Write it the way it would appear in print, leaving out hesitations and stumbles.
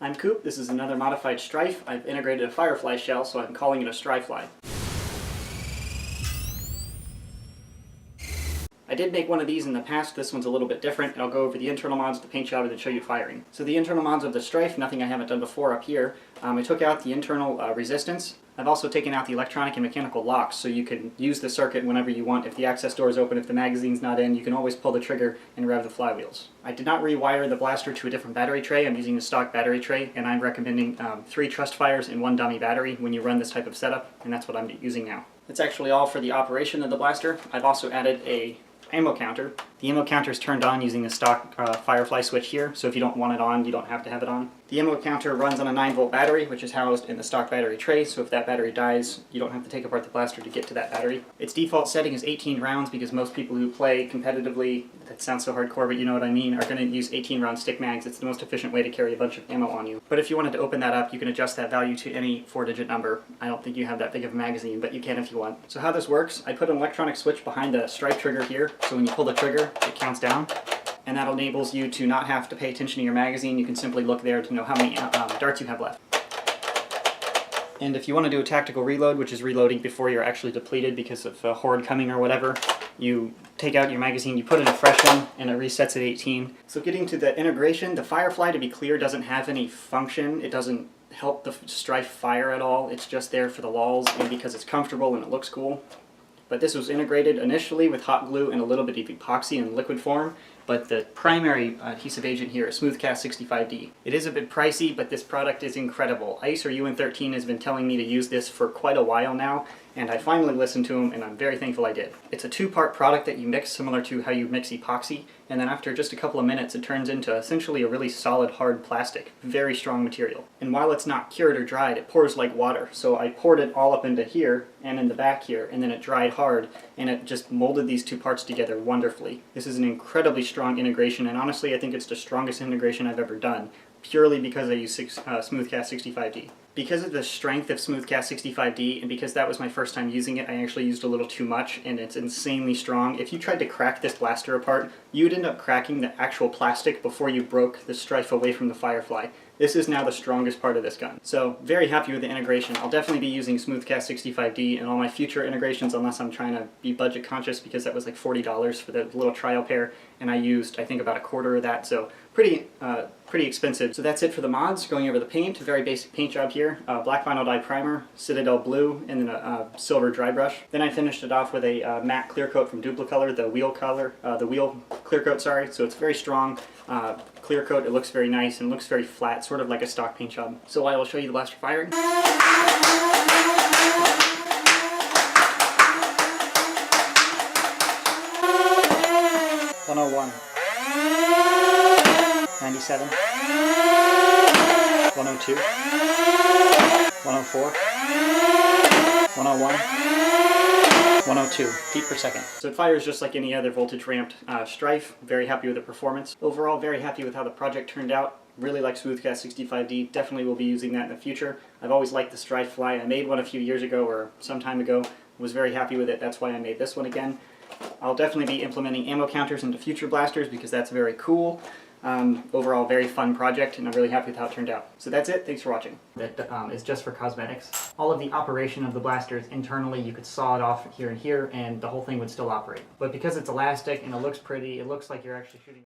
I'm Coop, this is another modified Stryfe. I've integrated a Firefly shell, so I'm calling it a Stryfly. I did make one of these in the past. This one's a little bit different, and I'll go over the internal mods, the paint job, and then show you firing. So the internal mods of the Stryfe, nothing I haven't done before up here. I took out the internal resistance. I've also taken out the electronic and mechanical locks, so you can use the circuit whenever you want. If the access door is open, if the magazine's not in, you can always pull the trigger and rev the flywheels. I did not rewire the blaster to a different battery tray. I'm using the stock battery tray, and I'm recommending 3 trust fires and 1 dummy battery when you run this type of setup, and that's what I'm using now. That's actually all for the operation of the blaster. I've also added a ammo counter. The ammo counter is turned on using the stock Firefly switch here, so if you don't want it on, you don't have to have it on. The ammo counter runs on a 9-volt battery, which is housed in the stock battery tray, so if that battery dies, you don't have to take apart the blaster to get to that battery. Its default setting is 18 rounds because most people who play competitively, that sounds so hardcore, but you know what I mean, are going to use 18-round stick mags. It's the most efficient way to carry a bunch of ammo on you. But if you wanted to open that up, you can adjust that value to any 4-digit number. I don't think you have that big of a magazine, but you can if you want. So how this works, I put an electronic switch behind the strike trigger here, so when you pull the trigger, it counts down. And that enables you to not have to pay attention to your magazine. You can simply look there to know how many darts you have left. And if you want to do a tactical reload, which is reloading before you're actually depleted because of a horde coming or whatever, you take out your magazine, you put in a fresh one, and it resets at 18. So getting to the integration, the Firefly, to be clear, doesn't have any function. It doesn't help the Stryfe fire at all. It's just there for the lulz and because it's comfortable and it looks cool. But this was integrated initially with hot glue and a little bit of epoxy in liquid form, but the primary adhesive agent here is Smoothcast 65D. It is a bit pricey, but this product is incredible. Ice or UN13 has been telling me to use this for quite a while now, and I finally listened to him, and I'm very thankful I did. It's a 2-part product that you mix similar to how you mix epoxy, and then after just a couple of minutes it turns into essentially a really solid hard plastic, very strong material. And while it's not cured or dried, it pours like water. So I poured it all up into here and in the back here, and then it dried hard, and it just molded these 2 parts together wonderfully. This is an incredibly strong integration, and honestly I think it's the strongest integration I've ever done, purely because I use Smoothcast 65D. Because of the strength of Smoothcast 65D, and because that was my first time using it, I actually used a little too much, and it's insanely strong. If you tried to crack this blaster apart, you'd end up cracking the actual plastic before you broke the Stryfe away from the Firefly. This is now the strongest part of this gun. So, very happy with the integration. I'll definitely be using Smoothcast 65D in all my future integrations unless I'm trying to be budget conscious, because that was like $40 for the little trial pair, and I used, I think, about a quarter of that, so pretty expensive. So that's it for the mods. Going over the paint, very basic paint job here. Black vinyl dye primer, Citadel blue, and then a silver dry brush. Then I finished it off with a matte clear coat from Duplicolor, the wheel clear coat, sorry. So it's very strong clear coat. It looks very nice and looks very flat, sort of like a stock paint job. So I will show you the blaster firing. 101. 97, 102, 104, 101, 102 feet per second. So it fires just like any other voltage ramped Stryfe. Very happy with the performance. Overall, very happy with how the project turned out. Really like Smoothcast 65D. Definitely will be using that in the future. I've always liked the Stryfly. I made one a few years ago or some time ago. Was very happy with it. That's why I made this one again. I'll definitely be implementing ammo counters into future blasters because that's very cool. Overall, very fun project, and I'm really happy with how it turned out. So that's it. Thanks for watching. That is just for cosmetics. All of the operation of the blasters internally, you could saw it off here and here, and the whole thing would still operate. But because it's elastic and it looks pretty, it looks like you're actually shooting.